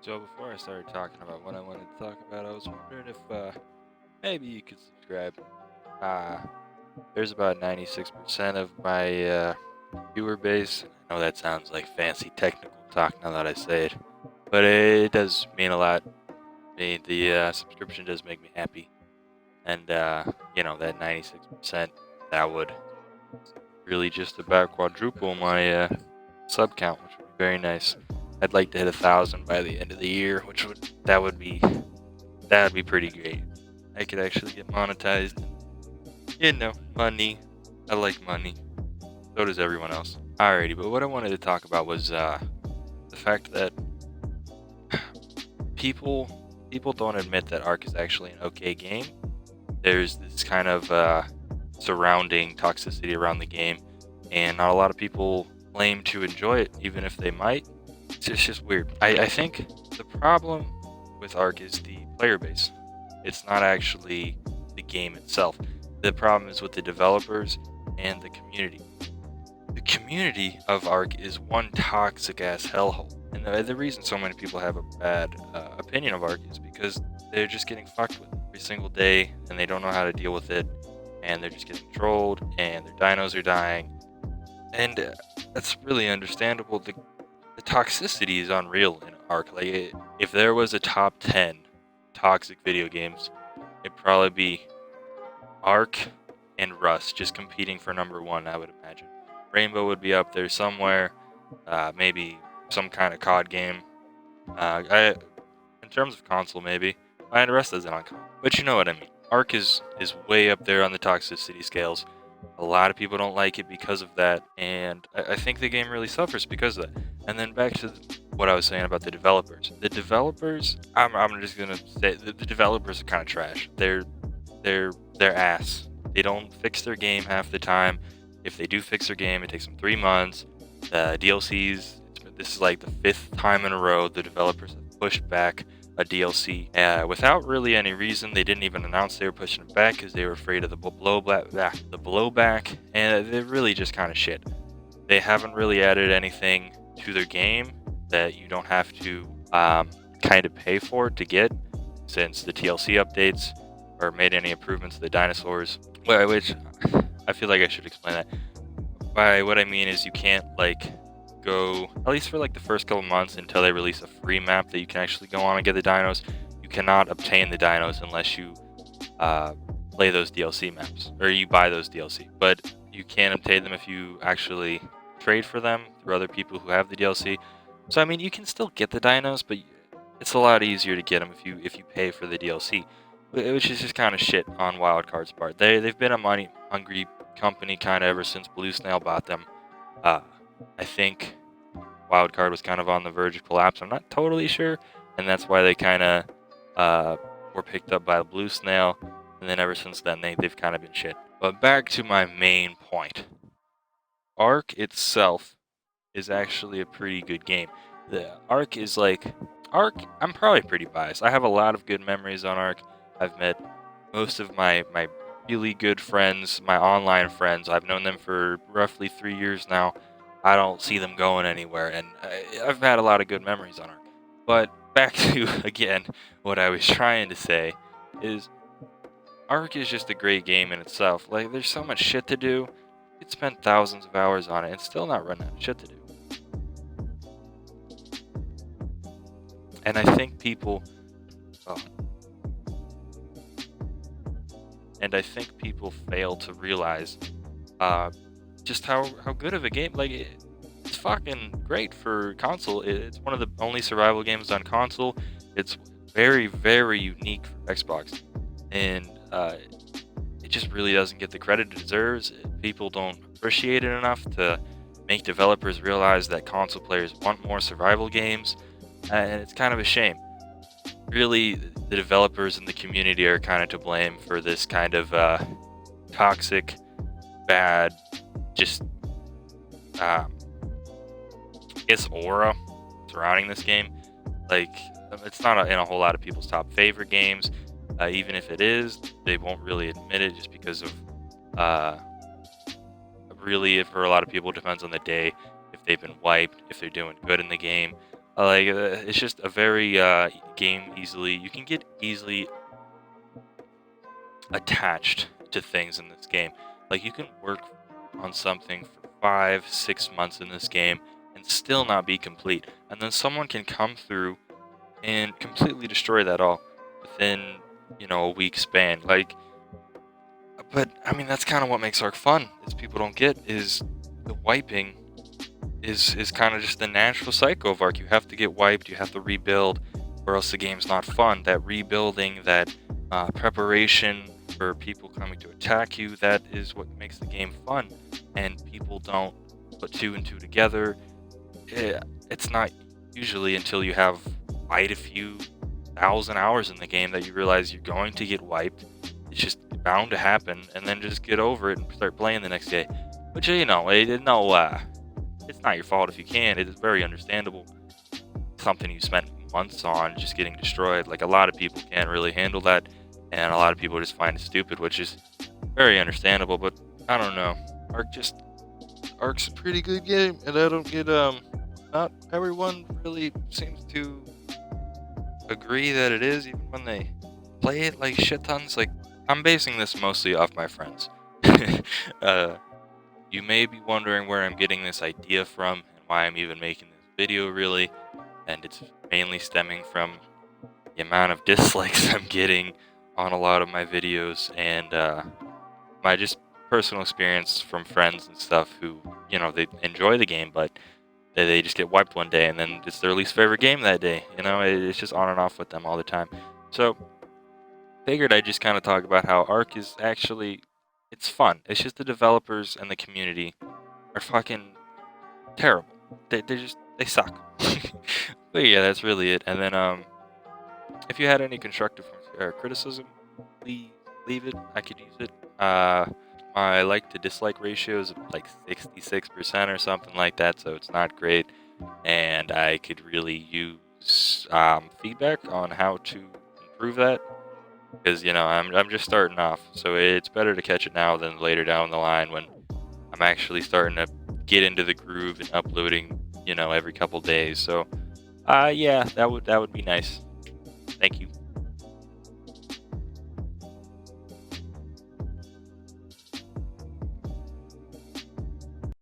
So before I started talking about what I wanted to talk about, I was wondering if maybe you could subscribe. Uh, there's about 96% of my viewer base. I know that sounds like fancy technical talk now that I say it, but it does mean a lot. The subscription does make me happy, and that 96%, that would really just about quadruple my sub count, which would be very nice. I'd like to hit 1,000 by the end of the year, would be pretty great. I could actually get monetized. Money. I like money. So does everyone else. Alrighty, but what I wanted to talk about was the fact that people don't admit that Ark is actually an okay game. There's this kind of surrounding toxicity around the game, and not a lot of people claim to enjoy it, even if they might. It's just weird. I think the problem with Ark is the player base. It's not actually the game itself. The problem is with the developers and the community. The community of Ark is one toxic ass hellhole. And the reason so many people have a bad opinion of Ark is because they're just getting fucked with every single day and they don't know how to deal with it. And they're just getting trolled and their dinos are dying. And that's really understandable. The toxicity is unreal in Ark. Like, if there was a top 10 toxic video games, it'd probably be Ark and Rust just competing for number one, I would imagine. Rainbow would be up there somewhere. Maybe some kind of COD game. In terms of console, maybe. And Rust isn't on console. But you know what I mean. Ark is way up there on the toxicity scales. A lot of people don't like it because of that, and I think the game really suffers because of that. And then back to what I was saying about the developers. The developers, I'm just gonna say the developers are kind of trash. They're ass. They don't fix their game half the time. If they do fix their game, it takes them 3 months. DLCs. This is like the 5th time in a row the developers have pushed back a DLC without really any reason. They didn't even announce they were pushing it back because they were afraid of the blowback, and they're really just kind of shit. They haven't really added anything to their game that you don't have to kind of pay for to get, since the TLC updates or made any improvements to the dinosaurs. Which I feel like I should explain that. By what I mean is you can't go, at least for the first couple months until they release a free map that you can actually go on and get the dinos. You cannot obtain the dinos unless you play those DLC maps, or you buy those DLC. But you can obtain them if you actually trade for them through other people who have the DLC. So I mean, you can still get the dinos, but it's a lot easier to get them if you pay for the DLC, which is just kind of shit on Wildcard's part. They've been a money hungry company kind of ever since Blue Snail bought them. I think Wildcard was kind of on the verge of collapse. I'm not totally sure, and that's why they kind of were picked up by Blue Snail, and then ever since then they've kind of been shit. But back to my main point. Ark itself is actually a pretty good game. The Ark is Ark, I'm probably pretty biased. I have a lot of good memories on Ark. I've met most of my really good friends, my online friends. I've known them for roughly 3 years now. I don't see them going anywhere, and I've had a lot of good memories on Ark. But back to, again, what I was trying to say is Ark is just a great game in itself. There's so much shit to do. You could spend thousands of hours on it and still not run out of shit to do. And I think people... Oh. And I think people fail to realize just how good of a game. It's fucking great for console. It's one of the only survival games on console. It's very, very unique for Xbox, and it just really doesn't get the credit it deserves. People don't appreciate it enough to make developers realize that console players want more survival games, and it's kind of a shame. Really, the developers and the community are kind of to blame for this kind of toxic, bad, just aura surrounding this game. It's not in a whole lot of people's top favorite games. Even if it is, they won't really admit it just because of really, for a lot of people, it depends on the day. If they've been wiped, if they're doing good in the game. It's just a very game easily. You can get easily attached to things in this game. Like you can work on something for 5, 6 months in this game and still not be complete, and then someone can come through and completely destroy that all within a week span. But I mean that's kind of what makes Ark fun. Is people don't get is the wiping is kind of just the natural cycle of Ark. You have to get wiped, you have to rebuild, or else the game's not fun. That rebuilding, that preparation for people coming to attack you, that is what makes the game fun. And people don't put two and two together. It's not usually until you have quite a few thousand hours in the game that you realize you're going to get wiped. It's just bound to happen, and then just get over it and start playing the next day. Which it's not your fault if you can. It is very understandable. Something you spent months on just getting destroyed. Like a lot of people can't really handle that, and a lot of people just find it stupid, which is very understandable. But I don't know. Ark's a pretty good game, and I don't get not everyone really seems to agree that it is, even when they play it like shit tons. Like I'm basing this mostly off my friends. You may be wondering where I'm getting this idea from and why I'm even making this video, really, and it's mainly stemming from the amount of dislikes I'm getting on a lot of my videos, and my just personal experience from friends and stuff who, they enjoy the game, but they just get wiped one day, and then it's their least favorite game that day. It's just on and off with them all the time. So, figured I'd just kind of talk about how Ark is actually, it's fun. It's just the developers and the community are fucking terrible. They suck. But yeah, that's really it. And then if you had any constructive criticism, please leave it. I could use it. My like to dislike ratio is like 66% or something like that, so it's not great. And I could really use feedback on how to improve that, because I'm just starting off, so it's better to catch it now than later down the line when I'm actually starting to get into the groove and uploading every couple days. So yeah, that would be nice.